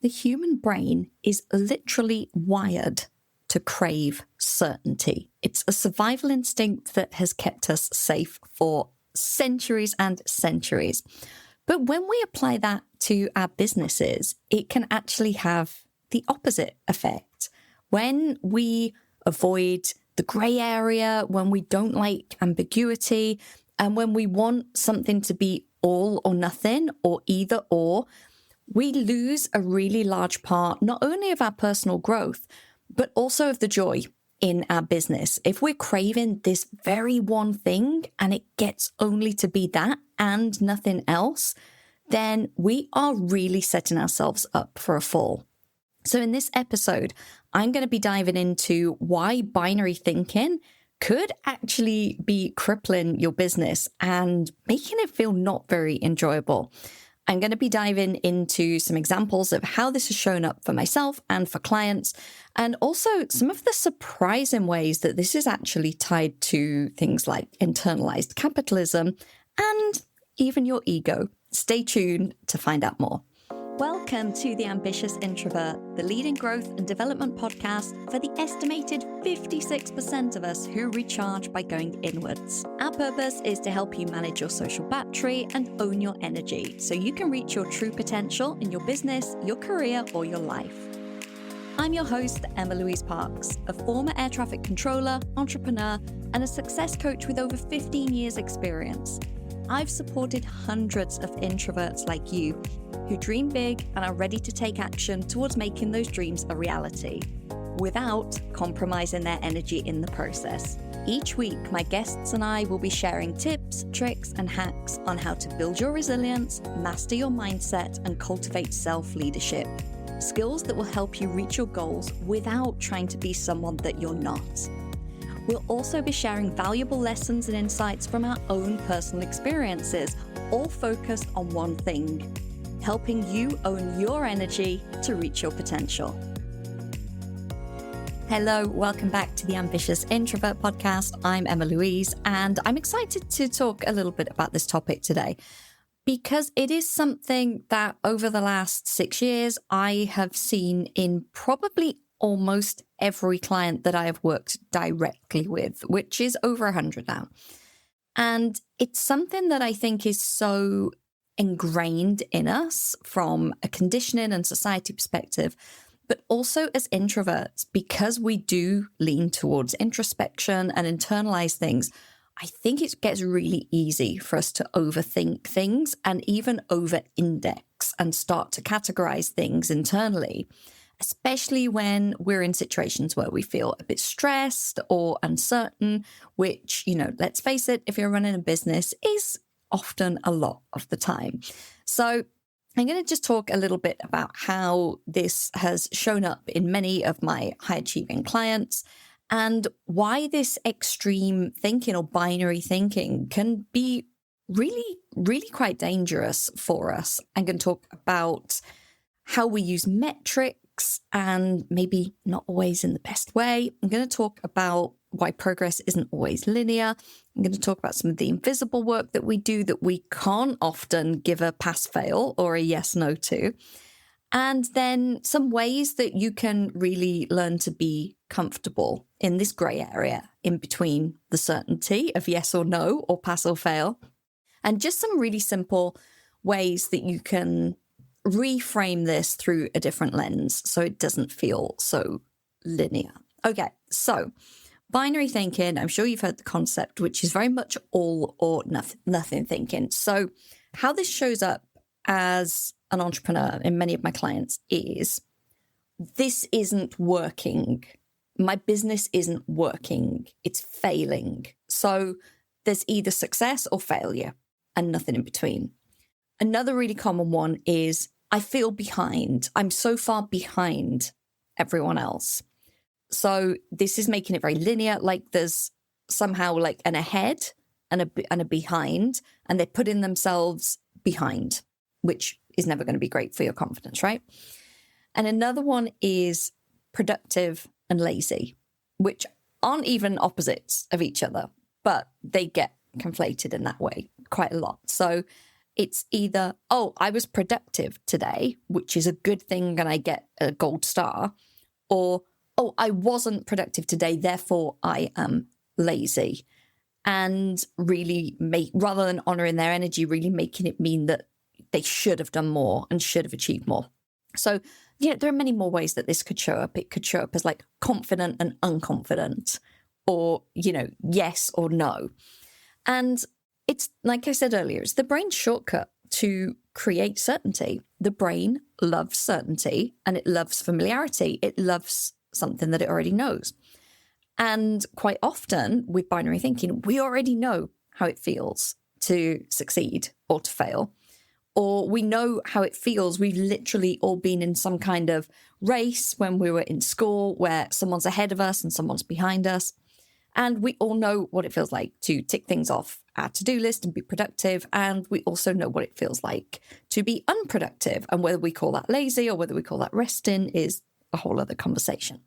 the human brain is literally wired to crave certainty. It's a survival instinct that has kept us safe for centuries and centuries. But when we apply that to our businesses, it can actually have the opposite effect. When we avoid the gray area, when we don't like ambiguity, and when we want something to be all or nothing or either or, we lose a really large part, not only of our personal growth, but also of the joy in our business. If we're craving this very one thing and it gets only to be that and nothing else, then we are really setting ourselves up for a fall. So in this episode, I'm going to be diving into why binary thinking could actually be crippling your business and making it feel not very enjoyable. I'm going to be diving into some examples of how this has shown up for myself and for clients, and also some of the surprising ways that this is actually tied to things like internalized capitalism and even your ego. Stay tuned to find out more. Welcome to The Ambitious Introvert, the leading growth and development podcast for the estimated 56% of us who recharge by going inwards. Our purpose is to help you manage your social battery and own your energy so you can reach your true potential in your business, your career, or your life. I'm your host, Emma-Louise Parks, a former air traffic controller, entrepreneur, and a success coach with over 15 years experience. I've supported hundreds of introverts like you who dream big and are ready to take action towards making those dreams a reality without compromising their energy in the process. Each week, my guests and I will be sharing tips, tricks, and hacks on how to build your resilience, master your mindset, and cultivate self-leadership. Skills that will help you reach your goals without trying to be someone that you're not. We'll also be sharing valuable lessons and insights from our own personal experiences, all focused on one thing: helping you own your energy to reach your potential. Hello, welcome back to the Ambitious Introvert podcast. I'm Emma-Louise, and I'm excited to talk a little bit about this topic today because it is something that over the last 6 years I have seen in probably almost every client that I have worked directly with, which is over 100 now. And it's something that I think is so ingrained in us from a conditioning and society perspective, but also as introverts, because we do lean towards introspection and internalize things. I think it gets really easy for us to overthink things and even over-index and start to categorize things internally, especially when we're in situations where we feel a bit stressed or uncertain, which, let's face it, if you're running a business, is often a lot of the time. So I'm going to just talk a little bit about how this has shown up in many of my high-achieving clients and why this extreme thinking or binary thinking can be really, really quite dangerous for us. I'm going to talk about how we use metrics and maybe not always in the best way. I'm going to talk about why progress isn't always linear. I'm going to talk about some of the invisible work that we do that we can't often give a pass-fail or a yes-no to. And then some ways that you can really learn to be comfortable in this gray area in between the certainty of yes or no or pass or fail. And just some really simple ways that you can reframe this through a different lens so it doesn't feel so linear. Okay, so binary thinking, I'm sure you've heard the concept, which is very much all or nothing thinking. So how this shows up as an entrepreneur in many of my clients is, this isn't working. My business isn't working. It's failing. So there's either success or failure and nothing in between. Another really common one is, I feel behind. I'm so far behind everyone else. So this is making it very linear, like there's somehow like an ahead and a behind, and they're putting themselves behind, which is never going to be great for your confidence, right? And another one is productive and lazy, which aren't even opposites of each other, but they get conflated in that way quite a lot. So it's either, oh, I was productive today, which is a good thing and I get a gold star, or, oh, I wasn't productive today, therefore I am lazy. And really rather than honoring their energy, really making it mean that they should have done more and should have achieved more. So, there are many more ways that this could show up. It could show up as like confident and unconfident, or, yes or no. And it's, like I said earlier, it's the brain's shortcut to create certainty. The brain loves certainty and it loves familiarity. It loves something that it already knows. And quite often with binary thinking, we already know how it feels to succeed or to fail, or we know how it feels. We've literally all been in some kind of race when we were in school where someone's ahead of us and someone's behind us. And we all know what it feels like to tick things off our to-do list and be productive. And we also know what it feels like to be unproductive. And whether we call that lazy or whether we call that resting is a whole other conversation.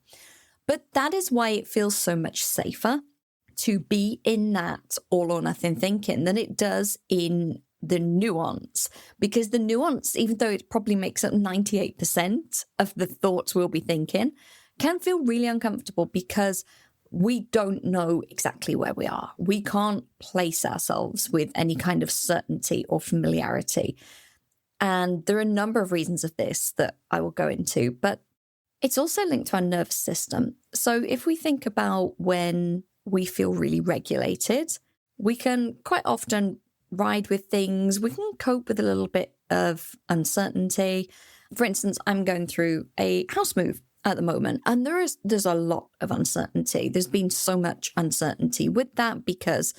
But that is why it feels so much safer to be in that all or nothing thinking than it does in the nuance. Because the nuance, even though it probably makes up 98% of the thoughts we'll be thinking, can feel really uncomfortable because we don't know exactly where we are. We can't place ourselves with any kind of certainty or familiarity. And there are a number of reasons of this that I will go into, but it's also linked to our nervous system. So if we think about when we feel really regulated, we can quite often ride with things. We can cope with a little bit of uncertainty. For instance, I'm going through a house move at the moment, and there's a lot of uncertainty. There's been so much uncertainty with that because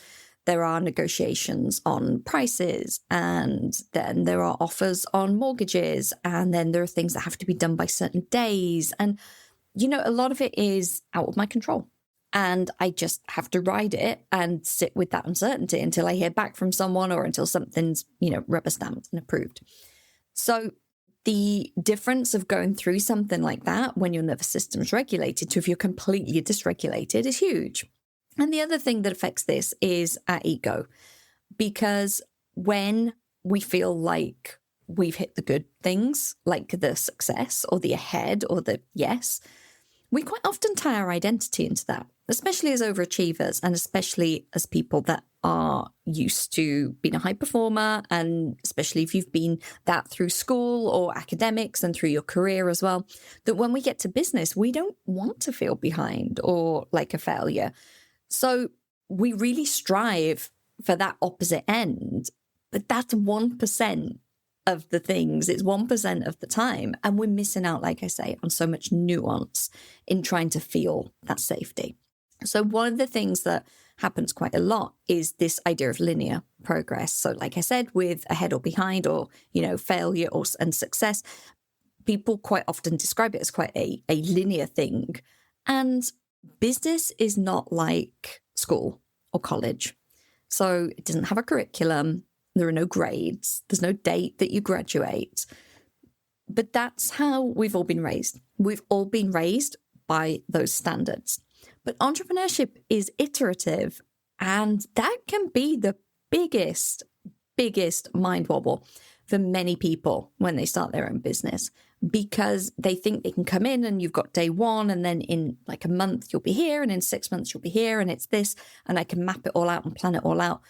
there are negotiations on prices, and then there are offers on mortgages, and then there are things that have to be done by certain days. And, a lot of it is out of my control. And I just have to ride it and sit with that uncertainty until I hear back from someone or until something's, rubber stamped and approved. So the difference of going through something like that when your nervous system is regulated to if you're completely dysregulated is huge. And the other thing that affects this is our ego, because when we feel like we've hit the good things, like the success or the ahead or the yes, we quite often tie our identity into that, especially as overachievers and especially as people that are used to being a high performer, and especially if you've been that through school or academics and through your career as well, that when we get to business, we don't want to feel behind or like a failure. So we really strive for that opposite end, but that's 1% of the things. It's 1% of the time. And we're missing out, like I say, on so much nuance in trying to feel that safety. So one of the things that happens quite a lot is this idea of linear progress. So like I said, with ahead or behind or, failure and success, people quite often describe it as quite a linear thing. And business is not like school or college. So it doesn't have a curriculum. There are no grades. There's no date that you graduate. But that's how we've all been raised. We've all been raised by those standards. But entrepreneurship is iterative, and that can be the biggest mind wobble for many people when they start their own business, because they think they can come in and you've got day one, and then in like a month you'll be here, and in 6 months you'll be here, and it's this, and I can map it all out and plan it all out.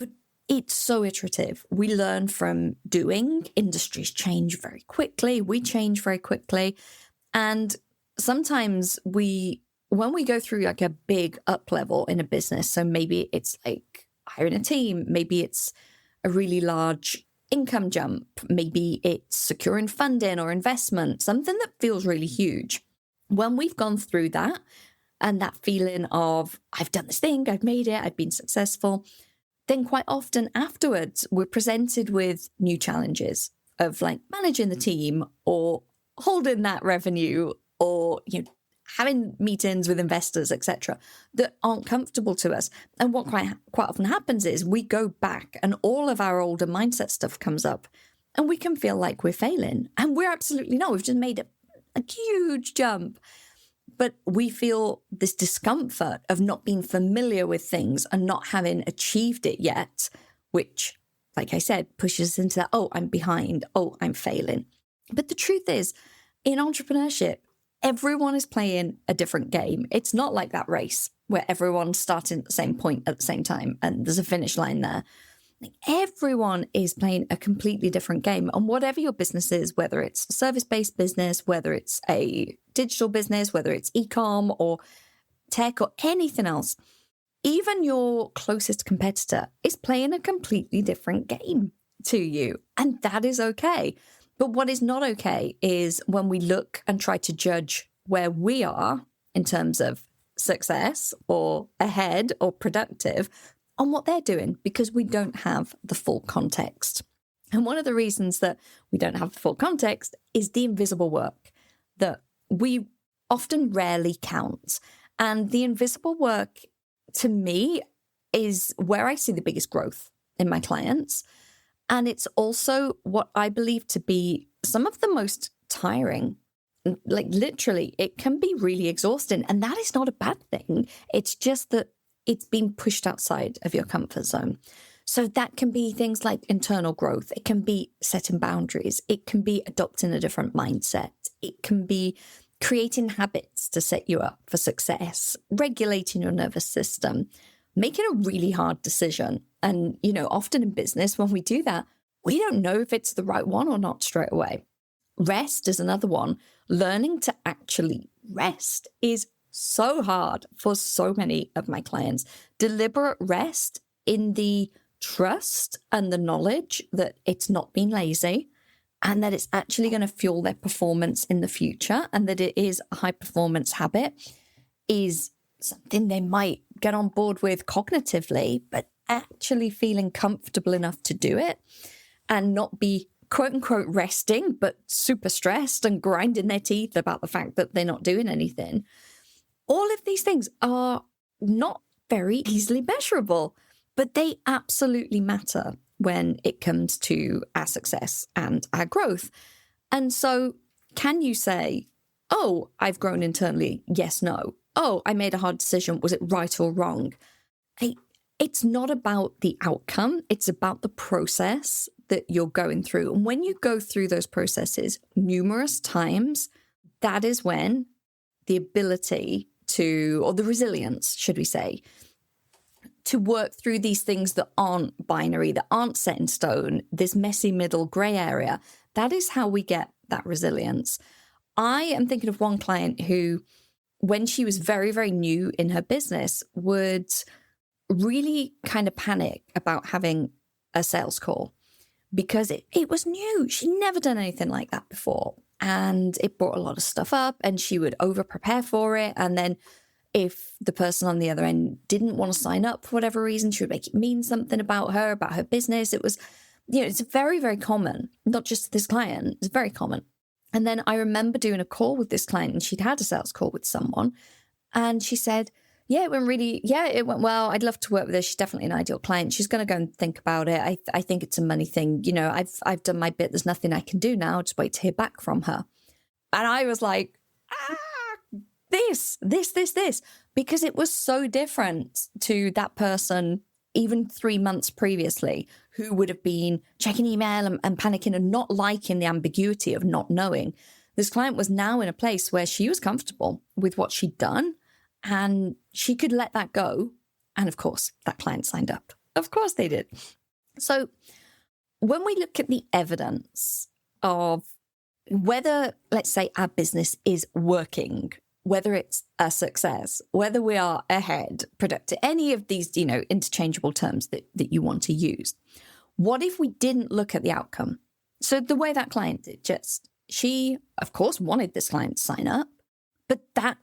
But it's so iterative. We learn from doing. Industries change very quickly. We change very quickly. And sometimes when we go through like a big up level in a business, so maybe it's like hiring a team, maybe it's a really large income jump, maybe it's securing funding or investment, something that feels really huge. When we've gone through that and that feeling of I've done this thing, I've made it, I've been successful, then quite often afterwards we're presented with new challenges of like managing the team or holding that revenue or having meetings with investors, etc., that aren't comfortable to us. And what quite often happens is we go back and all of our older mindset stuff comes up and we can feel like we're failing. And we're absolutely not. We've just made a huge jump. But we feel this discomfort of not being familiar with things and not having achieved it yet, which like I said, pushes us into that, oh, I'm behind, oh, I'm failing. But the truth is, in entrepreneurship, everyone is playing a different game. It's not like that race where everyone's starting at the same point at the same time and there's a finish line there. Like, everyone is playing a completely different game. And whatever your business is, whether it's a service-based business, whether it's a digital business, whether it's e-com or tech or anything else, even your closest competitor is playing a completely different game to you. And that is okay. But what is not okay is when we look and try to judge where we are in terms of success or ahead or productive on what they're doing, because we don't have the full context. And one of the reasons that we don't have the full context is the invisible work that we often rarely count. And the invisible work, to me, is where I see the biggest growth in my clients. And it's also what I believe to be some of the most tiring. Like, literally, it can be really exhausting. And that is not a bad thing. It's just that it's been pushed outside of your comfort zone. So that can be things like internal growth. It can be setting boundaries. It can be adopting a different mindset. It can be creating habits to set you up for success, regulating your nervous system, making a really hard decision. And, often in business, when we do that, we don't know if it's the right one or not straight away. Rest is another one. Learning to actually rest is so hard for so many of my clients. Deliberate rest in the trust and the knowledge that it's not being lazy and that it's actually going to fuel their performance in the future and that it is a high performance habit is something they might get on board with cognitively, but actually feeling comfortable enough to do it and not be quote unquote resting, but super stressed and grinding their teeth about the fact that they're not doing anything. All of these things are not very easily measurable, but they absolutely matter when it comes to our success and our growth. And so can you say, oh, I've grown internally? Yes, no. Oh, I made a hard decision. Was it right or wrong? It's not about the outcome. It's about the process that you're going through. And when you go through those processes numerous times, that is when the ability to, or the resilience, should we say, to work through these things that aren't binary, that aren't set in stone, this messy middle gray area, that is how we get that resilience. I am thinking of one client who, when she was very, very new in her business, would really kind of panic about having a sales call because it was new. She'd never done anything like that before. And it brought a lot of stuff up and she would over prepare for it. And then if the person on the other end didn't want to sign up for whatever reason, she would make it mean something about her business. It was, it's very, very common, not just this client, it's very common. And then I remember doing a call with this client and she'd had a sales call with someone and she said, it went well. I'd love to work with her. She's definitely an ideal client. She's going to go and think about it. I think it's a money thing. I've done my bit. There's nothing I can do now. Just wait to hear back from her. And I was like, this, because it was so different to that person even 3 months previously who would have been checking email and panicking and not liking the ambiguity of not knowing. This client was now in a place where she was comfortable with what she'd done and she could let that go. And of course, that client signed up. Of course they did. So when we look at the evidence of whether, let's say, our business is working, whether it's a success, whether we are ahead, productive, any of these, interchangeable terms that you want to use. What if we didn't look at the outcome? So the way that client did, she, of course, wanted this client to sign up, but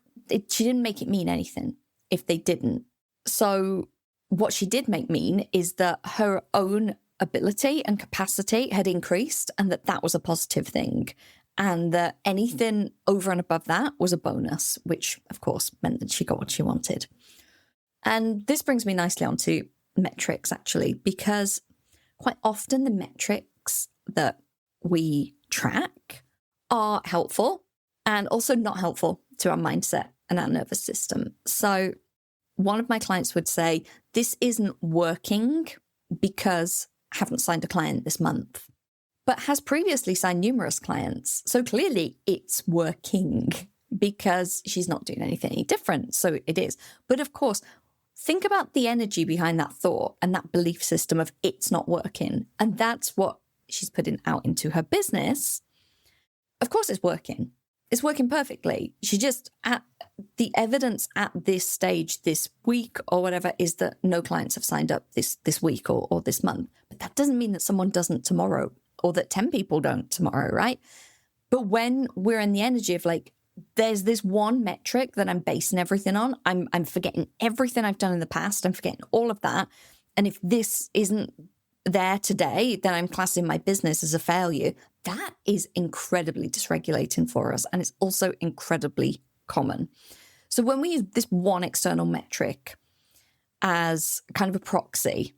she didn't make it mean anything if they didn't. So what she did make mean is that her own ability and capacity had increased and that was a positive thing. And that anything over and above that was a bonus, which, of course, meant that she got what she wanted. And this brings me nicely onto metrics, actually, because quite often the metrics that we track are helpful and also not helpful to our mindset and our nervous system. So one of my clients would say, this isn't working because haven't signed a client this month, but has previously signed numerous clients. So clearly it's working because she's not doing anything any different. So it is. But of course, think about the energy behind that thought and that belief system of it's not working. And that's what she's putting out into her business. Of course it's working. It's working perfectly. She just, at the evidence at this stage, this week or whatever, is that no clients have signed up this week or this month. But that doesn't mean that someone doesn't tomorrow or that 10 people don't tomorrow, right? But when we're in the energy of like, there's this one metric that I'm basing everything on, I'm forgetting everything I've done in the past. I'm forgetting all of that. And if this isn't there today, then I'm classing my business as a failure. That is incredibly dysregulating for us. And it's also incredibly common. So when we use this one external metric as kind of a proxy,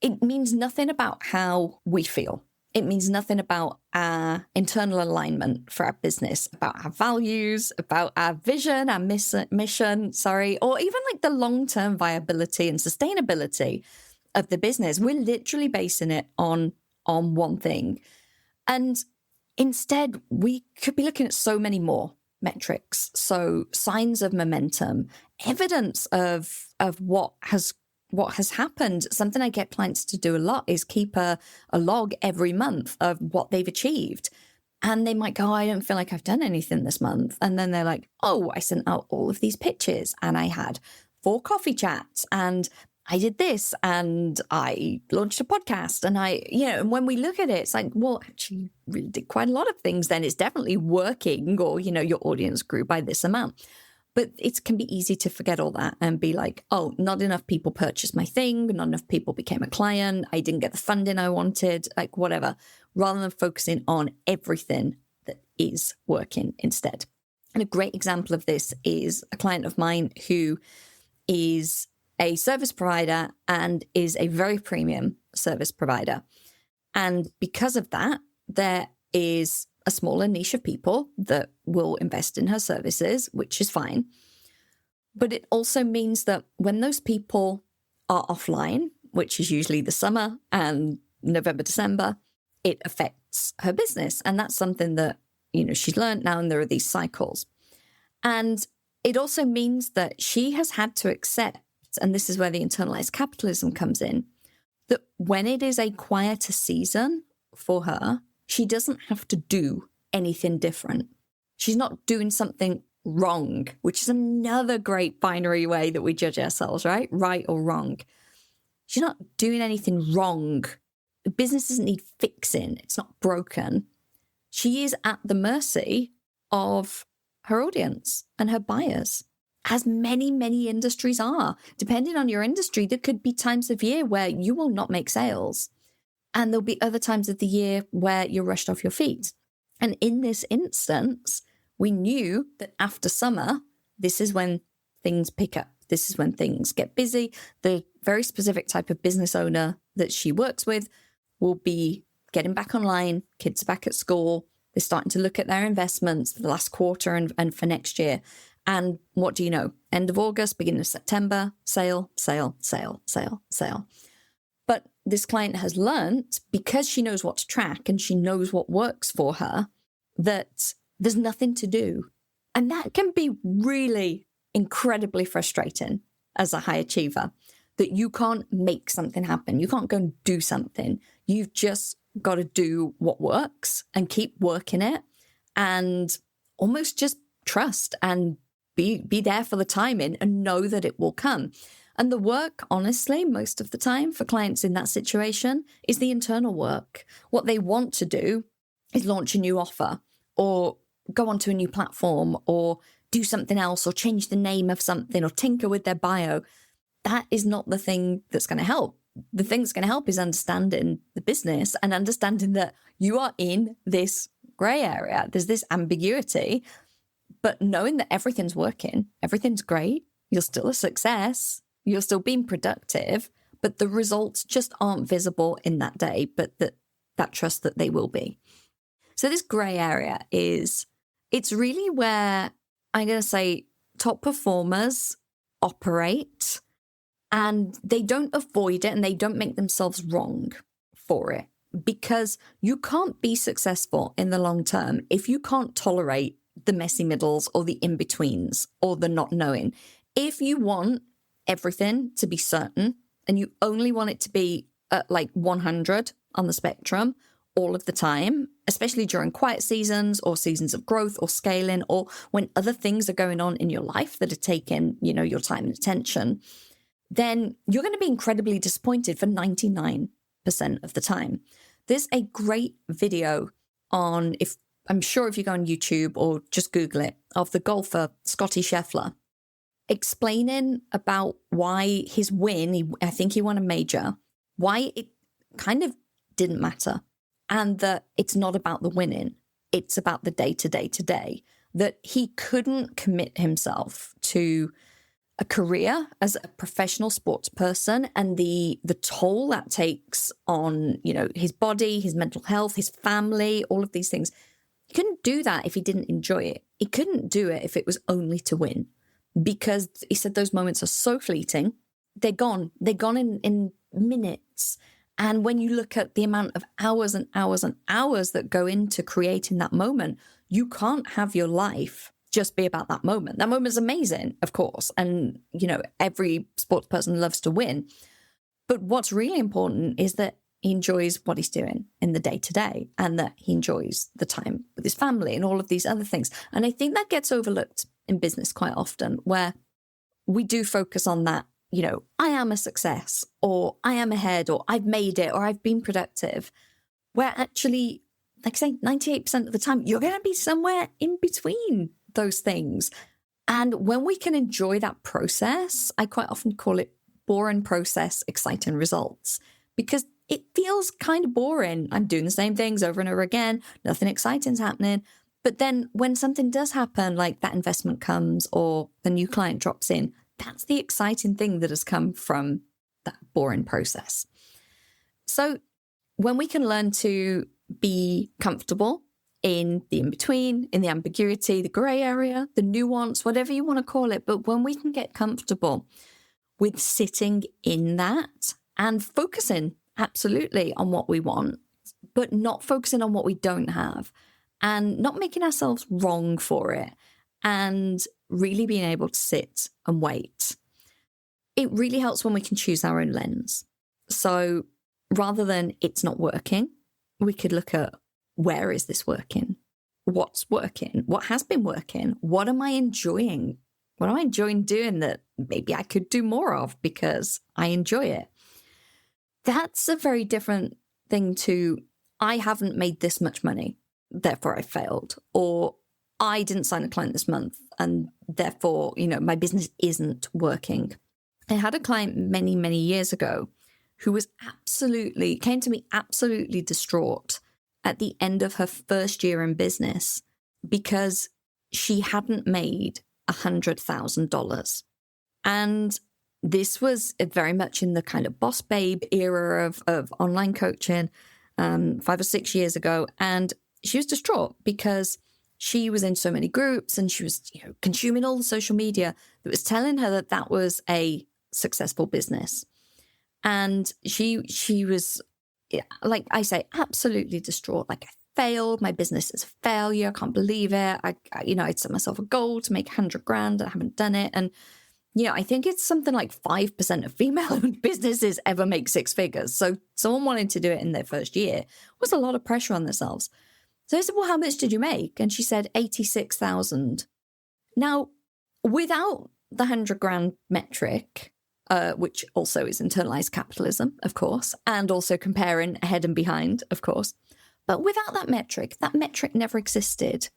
it means nothing about how we feel. It means nothing about our internal alignment for our business, about our values, about our vision, our mission, or even like the long-term viability and sustainability of the business. We're literally basing it on one thing. And instead, we could be looking at so many more metrics. So signs of momentum, evidence of what has happened. Something I get clients to do a lot is keep a log every month of what they've achieved. And they might go, oh, I don't feel like I've done anything this month. And then they're like, oh, I sent out all of these pitches and I had 4 coffee chats and I did this and I launched a podcast and and when we look at it, it's like, well, actually, you really did quite a lot of things then. It's definitely working, or, your audience grew by this amount. But it can be easy to forget all that and be like, oh, not enough people purchased my thing. Not enough people became a client. I didn't get the funding I wanted, like whatever, rather than focusing on everything that is working instead. And a great example of this is a client of mine who is a service provider and is a very premium service provider. And because of that, there is a smaller niche of people that will invest in her services, which is fine. But it also means that when those people are offline, which is usually the summer and November, December, it affects her business. And that's something that, she's learned now, and there are these cycles. And it also means that she has had to accept, and this is where the internalized capitalism comes in, that when it is a quieter season for her, she doesn't have to do anything different. She's not doing something wrong, which is another great binary way that we judge ourselves, right? Right or wrong. She's not doing anything wrong. The business doesn't need fixing. It's not broken. She is at the mercy of her audience and her buyers, as many, many industries are. Depending on your industry, there could be times of year where you will not make sales. And there'll be other times of the year where you're rushed off your feet. And in this instance, we knew that after summer, this is when things pick up. This is when things get busy. The very specific type of business owner that she works with will be getting back online. Kids are back at school. They're starting to look at their investments for the last quarter and for next year. And what do you know? End of August, beginning of September, sale, sale, sale, sale, sale. But this client has learned, because she knows what to track and she knows what works for her, that there's nothing to do. And that can be really incredibly frustrating as a high achiever, that you can't make something happen. You can't go and do something. You've just got to do what works and keep working it and almost just trust and be there for the timing and know that it will come. And the work, honestly, most of the time for clients in that situation is the internal work. What they want to do is launch a new offer or go onto a new platform or do something else or change the name of something or tinker with their bio. That is not the thing that's going to help. The thing that's going to help is understanding the business and understanding that you are in this gray area. There's this ambiguity, but knowing that everything's working, everything's great, you're still a success, you're still being productive, but the results just aren't visible in that day, but that trust that they will be. So this gray area it's really where I'm going to say top performers operate, and they don't avoid it and they don't make themselves wrong for it, because you can't be successful in the long term if you can't tolerate the messy middles or the in-betweens or the not knowing. If you want everything to be certain and you only want it to be at like 100 on the spectrum all of the time, especially during quiet seasons or seasons of growth or scaling, or when other things are going on in your life that are taking, your time and attention, then you're going to be incredibly disappointed for 99% of the time. There's a great video I'm sure if you go on YouTube or just Google it, of the golfer Scottie Scheffler, explaining about why his win, I think he won a major, why it kind of didn't matter. And that it's not about the winning, it's about the day-to-day, that he couldn't commit himself to a career as a professional sports person and the toll that takes on, his body, his mental health, his family, all of these things. He couldn't do that if he didn't enjoy it. He couldn't do it if it was only to win, because he said those moments are so fleeting. They're gone. They're gone in minutes. And when you look at the amount of hours and hours and hours that go into creating that moment, you can't have your life just be about that moment. That moment's amazing, of course. And, every sports person loves to win. But what's really important is that he enjoys what he's doing in the day-to-day and that he enjoys the time with his family and all of these other things. And I think that gets overlooked in business quite often, where we do focus on that, I am a success, or I am ahead, or I've made it, or I've been productive, where actually, like I say, 98% of the time, you're going to be somewhere in between those things. And when we can enjoy that process, I quite often call it boring process, exciting results, because it feels kind of boring. I'm doing the same things over and over again. Nothing exciting's happening. But then when something does happen, like that investment comes or the new client drops in, that's the exciting thing that has come from that boring process. So when we can learn to be comfortable in the in-between, in the ambiguity, the gray area, the nuance, whatever you want to call it, but when we can get comfortable with sitting in that and focusing absolutely on what we want, but not focusing on what we don't have, and not making ourselves wrong for it, and really being able to sit and wait. It really helps when we can choose our own lens. So rather than it's not working, we could look at, where is this working? What's working? What has been working? What am I enjoying? What am I enjoying doing that maybe I could do more of because I enjoy it? That's a very different thing to, I haven't made this much money, therefore I failed, or I didn't sign a client this month and therefore, my business isn't working. I had a client many, many years ago who came to me absolutely distraught at the end of her first year in business because she hadn't made $100,000. And this was very much in the kind of boss babe era of online coaching 5 or 6 years ago. And she was distraught because she was in so many groups and she was consuming all the social media that was telling her that was a successful business. And she was, like I say, absolutely distraught. Like, I failed. My business is a failure. I can't believe it. I'd set myself a goal to make $100,000 and I haven't done it. And I think it's something like 5% of female-owned businesses ever make six figures. So someone wanting to do it in their first year was a lot of pressure on themselves. So I said, well, how much did you make? And she said, 86,000. Now, without the $100,000 metric, which also is internalized capitalism, of course, and also comparing ahead and behind, of course. But without that metric never existed.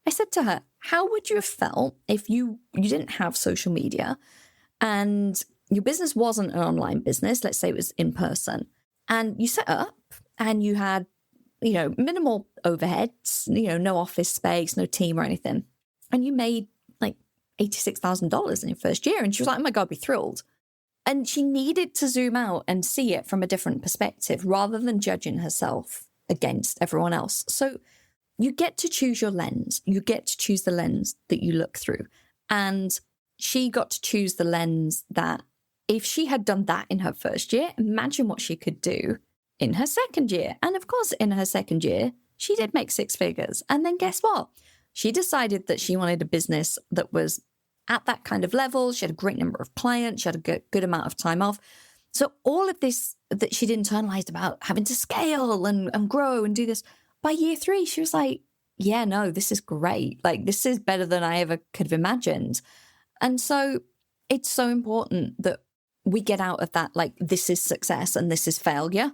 I said to her, how would you have felt if you didn't have social media and your business wasn't an online business, let's say it was in person, and you set up and you had, minimal overheads, no office space, no team or anything, and you made like $86,000 in your first year? And she was like, oh my God, I'd be thrilled. And she needed to zoom out and see it from a different perspective rather than judging herself against everyone else. So you get to choose your lens. You get to choose the lens that you look through. And she got to choose the lens that if she had done that in her first year, imagine what she could do in her second year. And of course, in her second year, she did make six figures. And then guess what? She decided that she wanted a business that was at that kind of level. She had a great number of clients. She had a good amount of time off. So all of this that she'd internalized about having to scale and grow and do this, by year 3, she was like, yeah, no, this is great. Like, this is better than I ever could have imagined. And so it's so important that we get out of that, like, this is success and this is failure.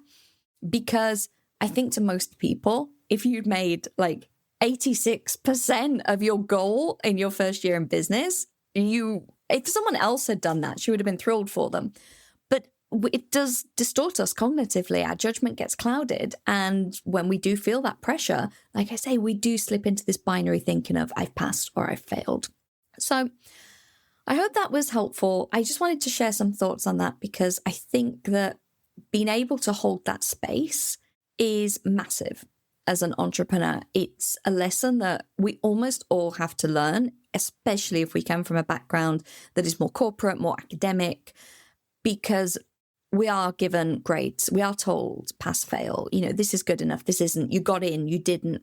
Because I think to most people, if you'd made like 86% of your goal in your first year in business, if someone else had done that, she would have been thrilled for them. But it does distort us cognitively. Our judgment gets clouded. And when we do feel that pressure, like I say, we do slip into this binary thinking of I've passed or I've failed. So I hope that was helpful. I just wanted to share some thoughts on that because I think that being able to hold that space is massive as an entrepreneur. It's a lesson that we almost all have to learn, especially if we come from a background that is more corporate, more academic, because we are given grades. We are told pass, fail, this is good enough. This isn't, you got in, you didn't.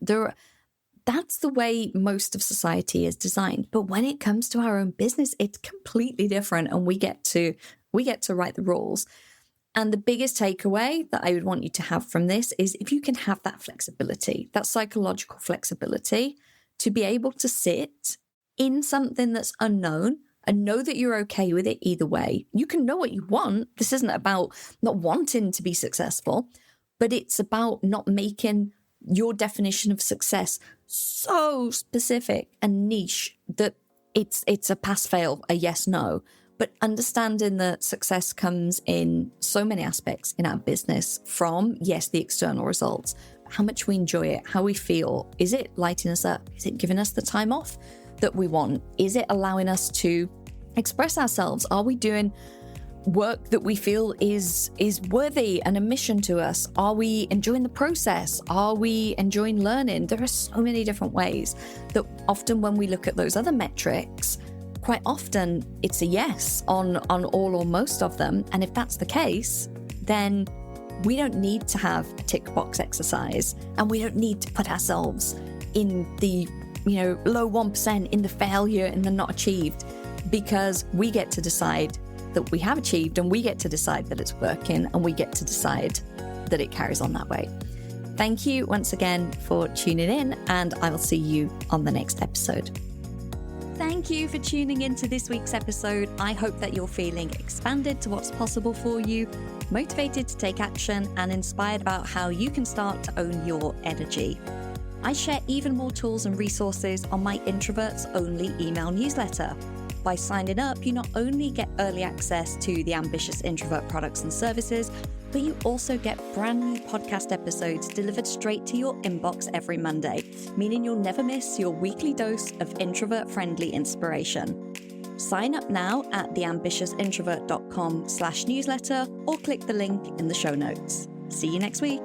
That's the way most of society is designed. But when it comes to our own business, it's completely different, and we get to write the rules. And the biggest takeaway that I would want you to have from this is if you can have that flexibility, that psychological flexibility to be able to sit in something that's unknown and know that you're okay with it either way. You can know what you want. This isn't about not wanting to be successful, but it's about not making your definition of success so specific and niche that it's a pass, fail, a yes, no. But understanding that success comes in so many aspects in our business, from, yes, the external results, how much we enjoy it, how we feel. Is it lighting us up? Is it giving us the time off that we want? Is it allowing us to express ourselves? Are we doing work that we feel is worthy and a mission to us? Are we enjoying the process? Are we enjoying learning? There are so many different ways that often when we look at those other metrics, quite often it's a yes on all or most of them. And if that's the case, then we don't need to have a tick box exercise, and we don't need to put ourselves in the low 1%, in the failure, in the not achieved, because we get to decide that we have achieved, and we get to decide that it's working, and we get to decide that it carries on that way. Thank you once again for tuning in, and I will see you on the next episode. Thank you for tuning into this week's episode. I hope that you're feeling expanded to what's possible for you, motivated to take action, and inspired about how you can start to own your energy. I share even more tools and resources on my Introverts Only email newsletter. By signing up, you not only get early access to the Ambitious Introvert products and services, but you also get brand new podcast episodes delivered straight to your inbox every Monday, meaning you'll never miss your weekly dose of introvert-friendly inspiration. Sign up now at theambitiousintrovert.com/newsletter or click the link in the show notes. See you next week.